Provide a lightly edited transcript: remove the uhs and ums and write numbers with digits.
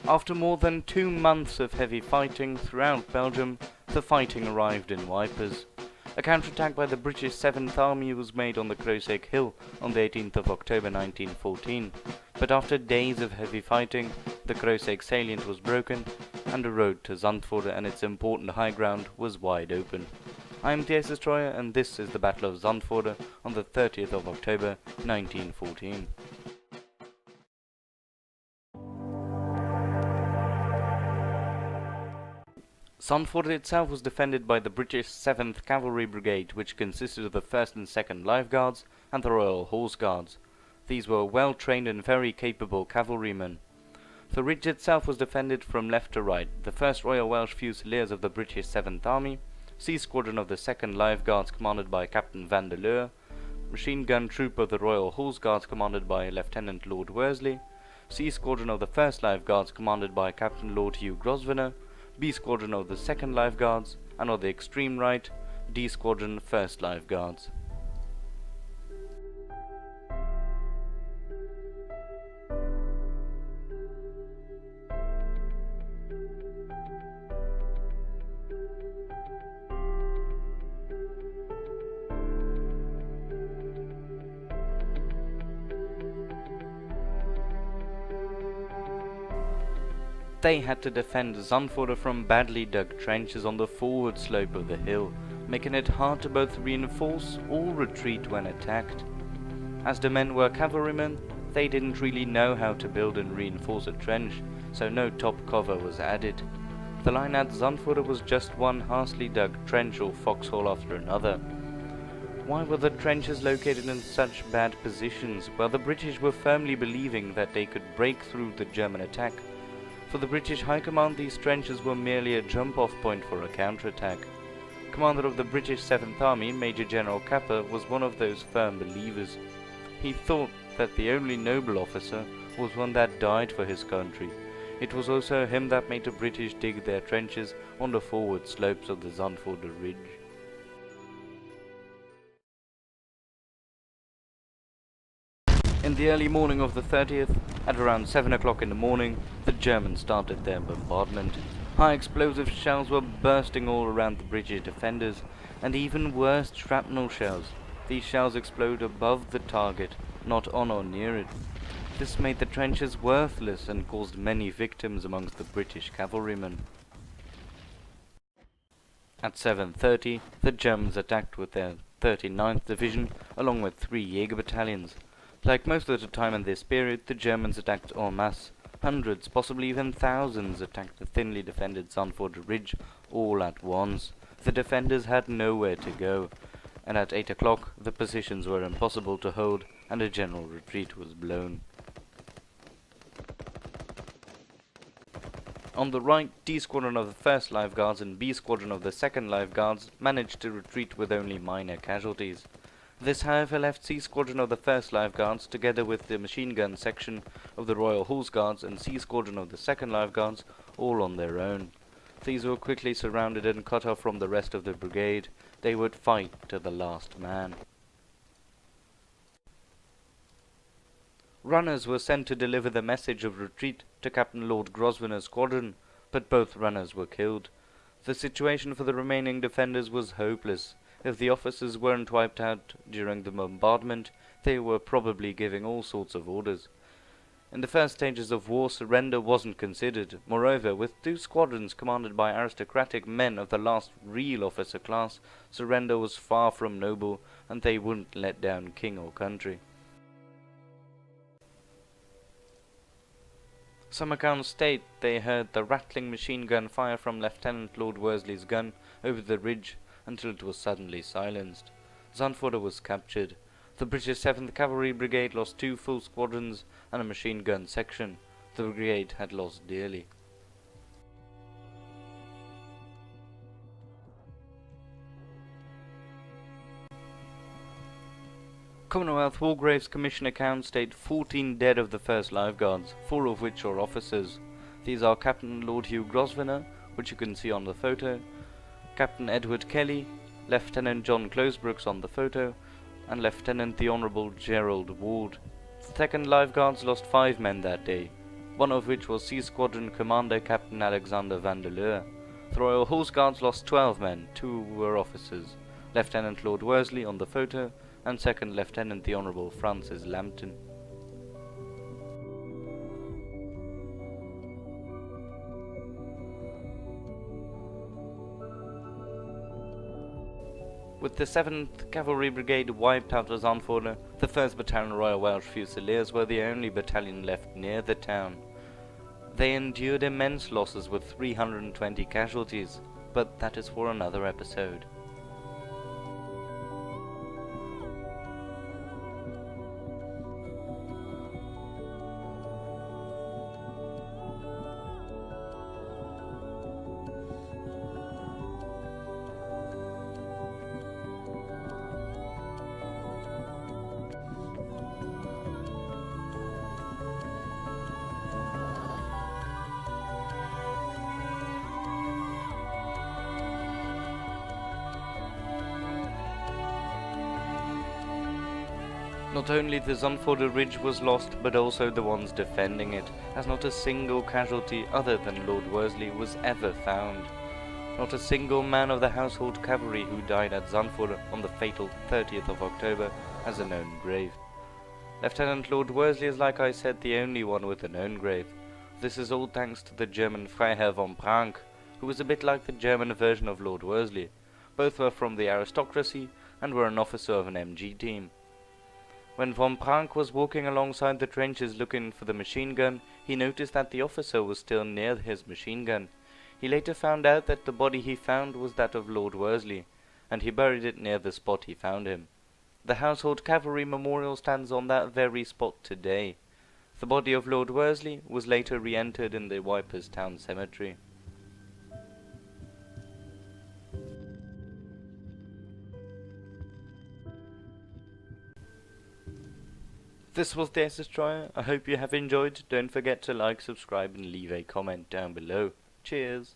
After more than 2 months of heavy fighting throughout Belgium, the fighting arrived in Ypres. A counterattack by the British 7th Army was made on the Croisec Hill on the 18th of October 1914, but after days of heavy fighting, the Croisec salient was broken, and the road to Zantvoorde and its important high ground was wide open. I am the AceDestroyer, and this is the Battle of Zantvoorde on the 30th of October 1914. Zantvoorde itself was defended by the British 7th Cavalry Brigade, which consisted of the 1st and 2nd Life Guards and the Royal Horse Guards. These were well-trained and very capable cavalrymen. The ridge itself was defended from left to right. The 1st Royal Welsh Fusiliers of the British 7th Army, C Squadron of the 2nd Life Guards commanded by Captain Van der Leur, Machine Gun Troop of the Royal Horse Guards commanded by Lieutenant Lord Worsley, C Squadron of the 1st Life Guards commanded by Captain Lord Grosvenor, B Squadron of the 2nd Life Guards, and on the extreme right, D Squadron 1st Life Guards. They had to defend Zandvoorde from badly dug trenches on the forward slope of the hill, making it hard to both reinforce or retreat when attacked. As the men were cavalrymen, they didn't really know how to build and reinforce a trench, so no top cover was added. The line at Zandvoorde was just one harshly dug trench or foxhole after another. Why were the trenches located in such bad positions? Well, the British were firmly believing that they could break through the German attack. For the British High Command, these trenches were merely a jump-off point for a counterattack. Commander of the British 7th Army, Major General Capper, was one of those firm believers. He thought that the only noble officer was one that died for his country. It was also him that made the British dig their trenches on the forward slopes of the Zandvoorde Ridge. In the early morning of the 30th, at around 7 o'clock in the morning, the Germans started their bombardment. High explosive shells were bursting all around the British defenders, and even worse, shrapnel shells. These shells explode above the target, not on or near it. This made the trenches worthless and caused many victims amongst the British cavalrymen. At 7:30, the Germans attacked with their 39th Division, along with 3 Jaeger battalions. Like most of the time in this period, the Germans attacked en masse. Hundreds, possibly even thousands, attacked the thinly defended Zandvoorde Ridge all at once. The defenders had nowhere to go, and at 8 o'clock the positions were impossible to hold, and a general retreat was blown. On the right, D Squadron of the 1st Life Guards and B Squadron of the 2nd Life Guards managed to retreat with only minor casualties. This, however, left C Squadron of the 1st Life Guards, together with the machine gun section of the Royal Horse Guards and C Squadron of the 2nd Life Guards, all on their own. These were quickly surrounded and cut off from the rest of the brigade. They would fight to the last man. Runners were sent to deliver the message of retreat to Captain Lord Grosvenor's squadron, but both runners were killed. The situation for the remaining defenders was hopeless. If the officers weren't wiped out during the bombardment, they were probably giving all sorts of orders. In the first stages of war, surrender wasn't considered. Moreover, with 2 squadrons commanded by aristocratic men of the last real officer class, surrender was far from noble, and they wouldn't let down king or country. Some accounts state they heard the rattling machine gun fire from Lieutenant Lord Worsley's gun over the ridge until it was suddenly silenced. Zantvoorde was captured. The British 7th Cavalry Brigade lost 2 full squadrons and a machine gun section. The brigade had lost dearly. Commonwealth War Graves Commission accounts state 14 dead of the 1st Life Guards, 4 of which are officers. These are Captain Lord Grosvenor, which you can see on the photo, Captain Edward Kelly, Lieutenant John Closebrooks on the photo, and Lieutenant the Honourable Gerald Ward. The 2nd Life Guards lost 5 men that day. one of which was Sea Squadron Commander Captain Alexander Vandeleur. The Royal Horse Guards lost 12 men, 2 were officers, Lieutenant Lord Worsley on the photo, and Second Lieutenant the Honourable Francis Lambton. With the 7th Cavalry Brigade wiped out of Zantvoorde, the 1st Battalion Royal Welsh Fusiliers were the only battalion left near the town. They endured immense losses with 320 casualties, but that is for another episode. Not only the Zandvoorde Ridge was lost, but also the ones defending it, as not a single casualty other than Lord Worsley was ever found. Not a single man of the household cavalry who died at Zandvoorde on the fatal 30th of October has a known grave. Lieutenant Lord Worsley is, like I said, the only one with a known grave. This is all thanks to the German Freiherr von Prank, who was a bit like the German version of Lord Worsley. Both were from the aristocracy and were an officer of an MG team. When von Prank was walking alongside the trenches looking for the machine gun, he noticed that the officer was still near his machine gun. He later found out that the body he found was that of Lord Worsley, and he buried it near the spot he found him. The Household Cavalry Memorial stands on that very spot today. The body of Lord Worsley was later re-entered in the Ypres town cemetery. This was the AceDestroyer. I hope you have enjoyed. Don't forget to like, subscribe and leave a comment down below. Cheers!